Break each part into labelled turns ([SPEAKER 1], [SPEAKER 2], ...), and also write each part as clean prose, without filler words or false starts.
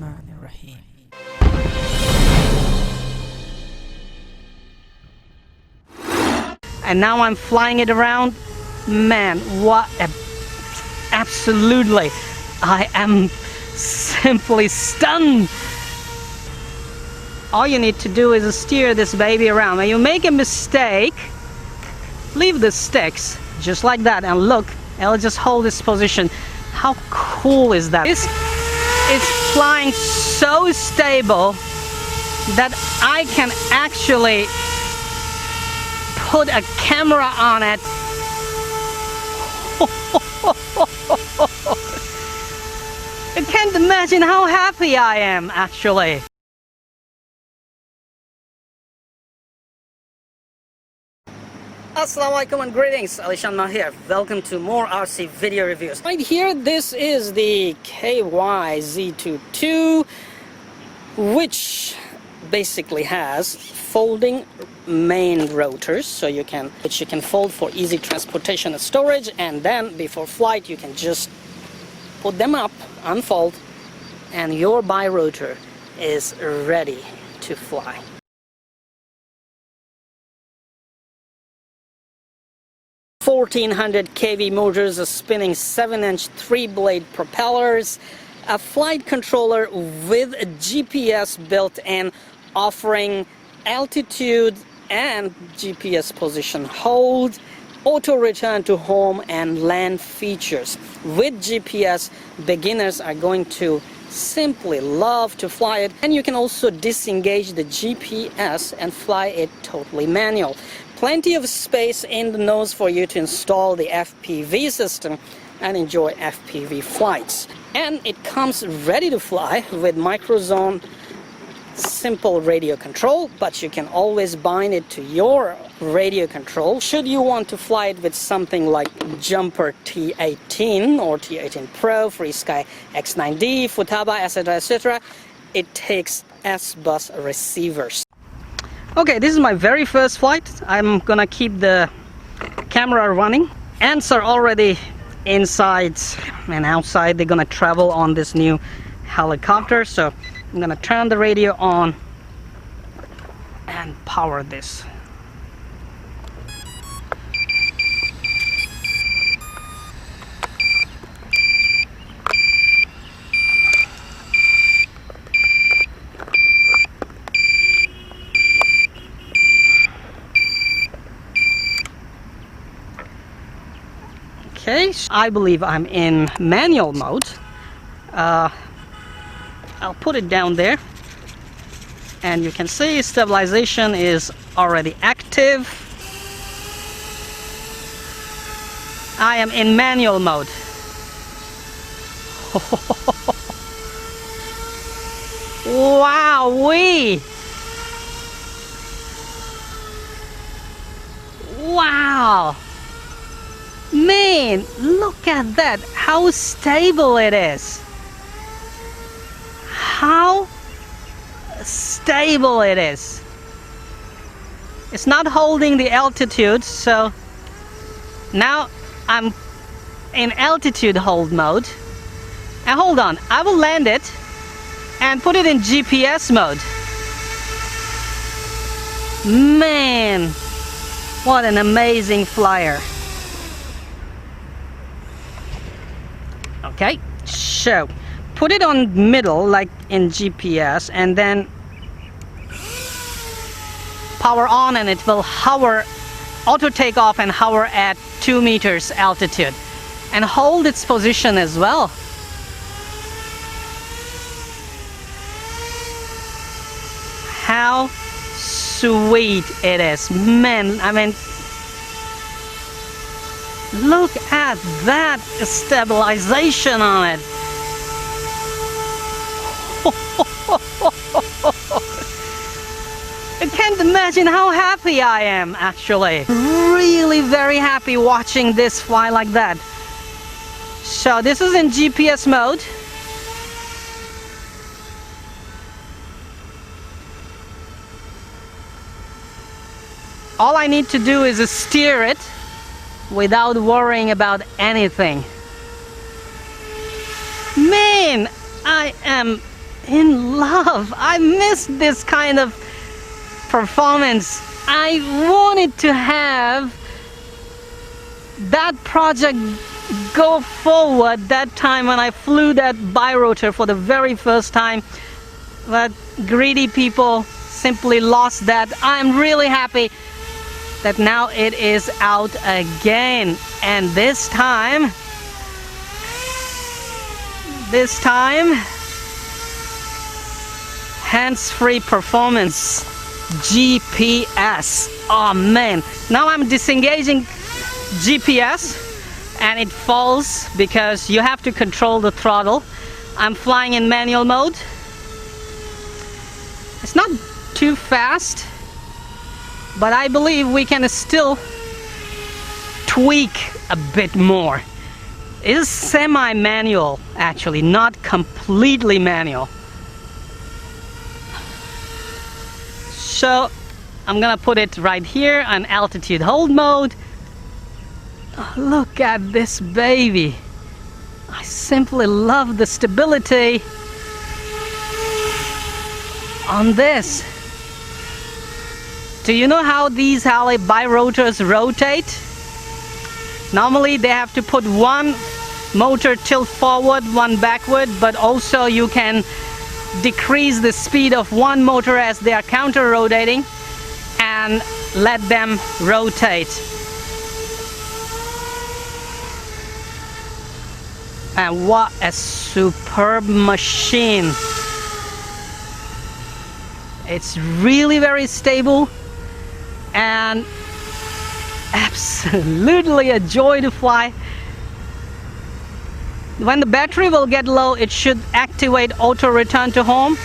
[SPEAKER 1] Bismillahirrahmanirrahim. And now I'm flying it around. Man, what a... Absolutely. I am simply stunned. All you need to do is steer this baby around. When you make a mistake, leave the sticks just like that and look, it'll just hold this position. How cool is that? This is flying so stable that I can actually put a camera on it. You can't imagine how happy I am actually. Assalamu alaikum and greetings, alishanmao here. Welcome to more RC video reviews. Right here, this is the Ky Z22, which basically has folding main rotors, so which you can fold for easy transportation and storage, and then before flight you can just put them up, unfold, and your bi-rotor is ready to fly. 1400 kV motors, a spinning 7-inch 3-blade propellers, a flight controller with a GPS built in, offering altitude and GPS position hold, auto return to home and land features. With GPS, beginners are going to simply love to fly it, and you can also disengage the GPS and fly it totally manual. Plenty of space in the nose for you to install the FPV system and enjoy FPV flights. And it comes ready to fly with microzone simple radio control, but you can always bind it to your radio control should you want to fly it with something like Jumper T18 or T18 Pro, FreeSky X9D, Futaba, etc, etc. It takes S-bus receivers. Okay, this is my very first flight. I'm gonna keep the camera running. Ants are already inside and outside. They're gonna travel on this new helicopter, so I'm gonna turn the radio on and power this. Okay, I believe I'm in manual mode. I'll put it down there, and you can see stabilization is already active. I am in manual mode. Wow-wee! Wow! Man, look at that, how stable it is. How stable it is. It's not holding the altitude, so now I'm in altitude hold mode. And hold on, I will land it and put it in GPS mode. Man, what an amazing flyer. Okay, so put it on middle like in GPS and then power on, and it will hover, auto take off and hover at 2 meters altitude and hold its position as well. How sweet it is, man. I mean, look at that stabilization on it. I can't imagine how happy I am actually. Really very happy watching this fly like that. So this is in GPS mode. All I need to do is steer it without worrying about anything. Man, I am in love. I missed this kind of performance. I wanted to have that project go forward that time when I flew that birotor for the very first time, but greedy people simply lost that. I'm really happy that now it is out again, and this time hands-free performance, GPS. Oh man, now I'm disengaging GPS and it falls because you have to control the throttle. I'm flying in manual mode. It's not too fast, but I believe we can still tweak a bit more. It is semi-manual actually, not completely manual. So I'm gonna put it right here on altitude hold mode. Oh, look at this baby. I simply love the stability on this. Do you know how these heli birotors rotate? Normally they have to put one motor tilt forward, one backward, but also you can decrease the speed of one motor as they are counter rotating and let them rotate. And what a superb machine. It's really very stable and absolutely a joy to fly. When the battery will get low, it should activate auto return to home,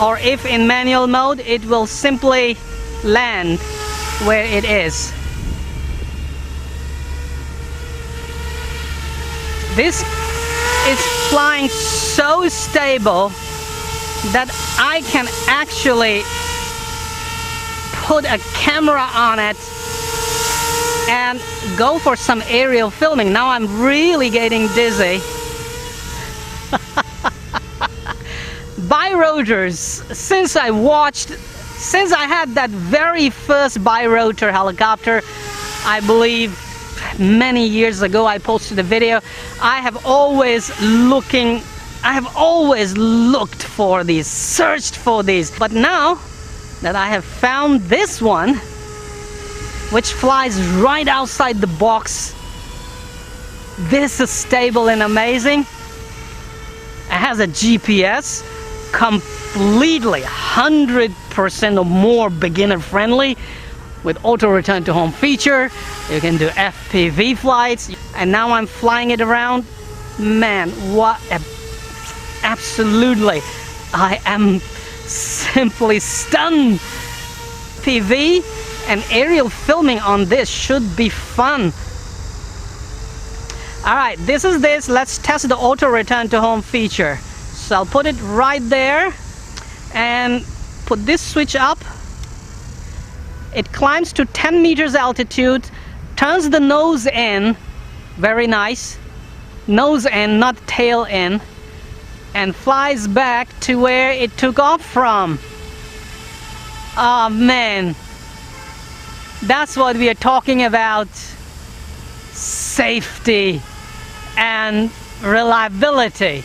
[SPEAKER 1] or if in manual mode, it will simply land where it is. This is flying so stable that I can actually put a camera on it and go for some aerial filming. Now I'm really getting dizzy. Birotors, since I had that very first birotor helicopter, I believe many years ago, I posted a video. I have always looked for these, searched for these. But now that I have found this one, which flies right outside the box, this is stable and amazing. It has a GPS, completely 100% or more beginner friendly, with auto return to home feature. You can do FPV flights, and now I'm flying it around. Man, what a, absolutely, I am simply stunned. PV and aerial filming on this should be fun. Alright, this. Let's test the auto return to home feature. So I'll put it right there and put this switch up. It climbs to 10 meters altitude, turns the nose in, very nice, nose in, not tail in, and flies back to where it took off from. Oh man, that's what we are talking about. Safety and reliability.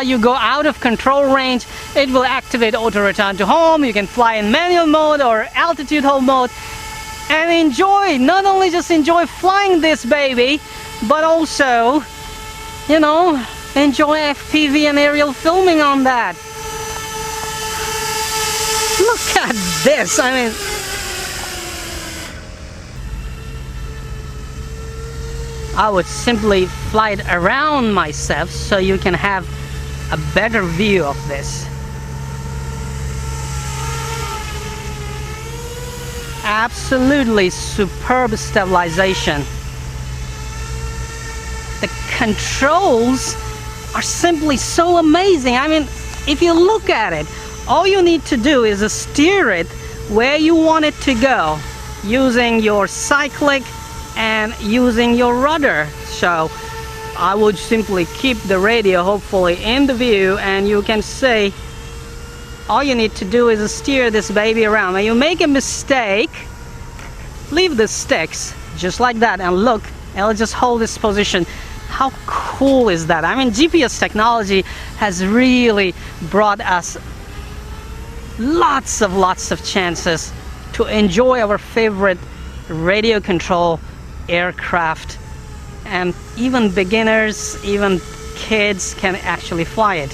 [SPEAKER 1] You go out of control range, it will activate auto return to home. You can fly in manual mode or altitude hold mode and enjoy, not only just enjoy flying this baby, but also, you know, enjoy FPV and aerial filming on that. Look at this, I mean, I would simply fly it around myself so you can have a better view of this. Absolutely superb stabilization. The controls are simply so amazing. I mean, if you look at it, all you need to do is steer it where you want it to go using your cyclic and using your rudder. So I would simply keep the radio hopefully in the view, and you can say all you need to do is steer this baby around. When you make a mistake, leave the sticks just like that and look, it'll just hold this position. How cool is that? I mean, GPS technology has really brought us lots of chances to enjoy our favorite radio control aircraft, and even beginners, even kids can actually fly it.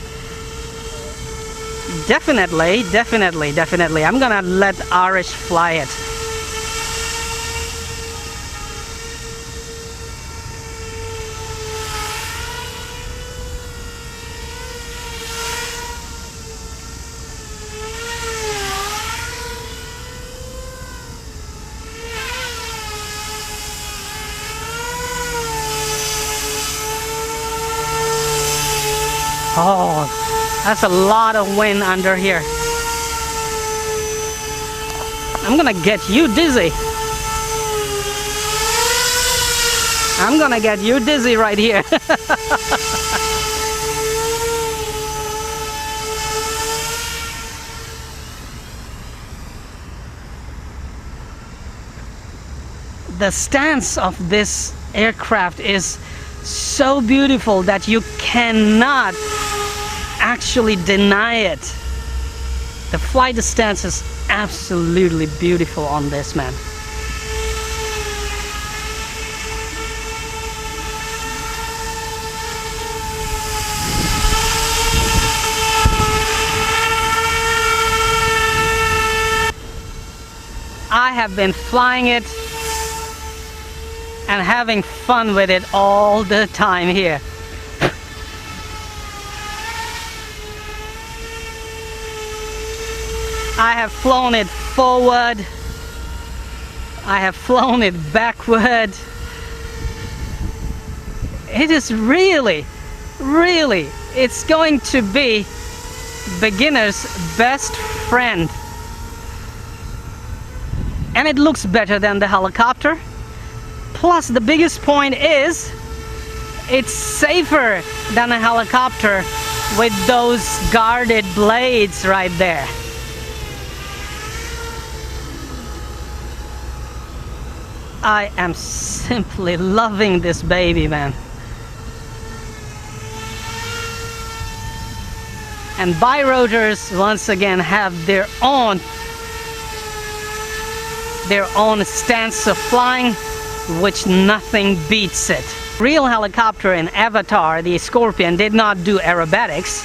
[SPEAKER 1] Definitely I'm gonna let Arish fly it. Oh, that's a lot of wind under here. I'm gonna get you dizzy. I'm gonna get you dizzy right here. The stance of this aircraft is so beautiful that you cannot actually deny it. The flight stance is absolutely beautiful on this, man. I have been flying it and having fun with it all the time here. I have flown it forward, I have flown it backward. It is really, it's going to be beginner's best friend. And it looks better than the helicopter. Plus, the biggest point is, it's safer than a helicopter with those guarded blades right there. I am simply loving this baby, man. And Bi-Rotors once again have their own stance of flying, which nothing beats it. Real helicopter in Avatar, the Scorpion, did not do aerobatics,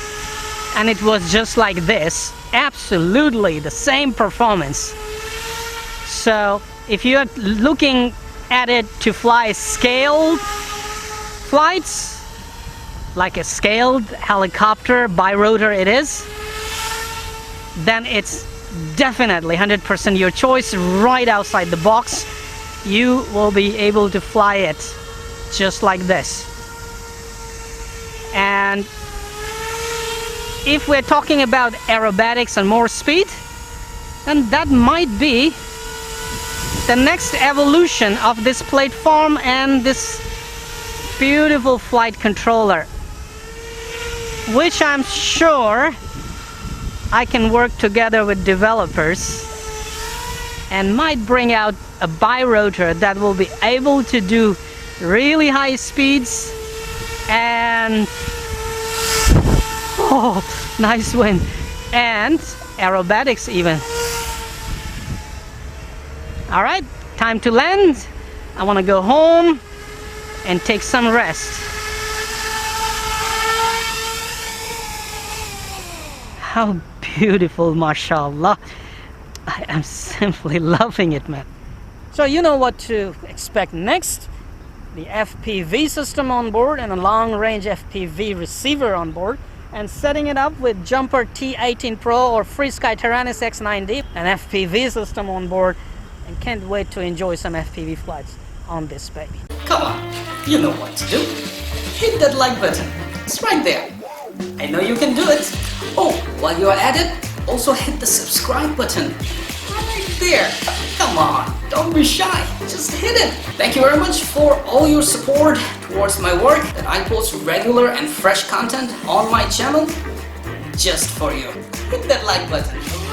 [SPEAKER 1] and it was just like this, absolutely the same performance. So if you're looking at it to fly scaled flights, like a scaled helicopter, Bi-Rotor it is, then it's definitely 100% your choice. Right outside the box, you will be able to fly it just like this. And if we're talking about aerobatics and more speed, then that might be the next evolution of this platform and this beautiful flight controller, which I'm sure I can work together with developers and might bring out a Bi-Rotor that will be able to do really high speeds and nice wind and aerobatics even. All right, time to land. I want to go home and take some rest. How beautiful, mashallah. I am simply loving it, man. So you know what to expect next. The FPV system on board and a long-range FPV receiver on board, and setting it up with Jumper T18 Pro or FreeSky Taranis X9D, an FPV system on board, and can't wait to enjoy some FPV flights on this baby. Come on, you know what to do. Hit that like button, it's right there. I know you can do it. Oh, while you're at it, also hit the subscribe button. there. Come on, don't be shy. Just hit it. Thank you very much for all your support towards my work, that I post regular and fresh content on my channel just for you. Hit that like button.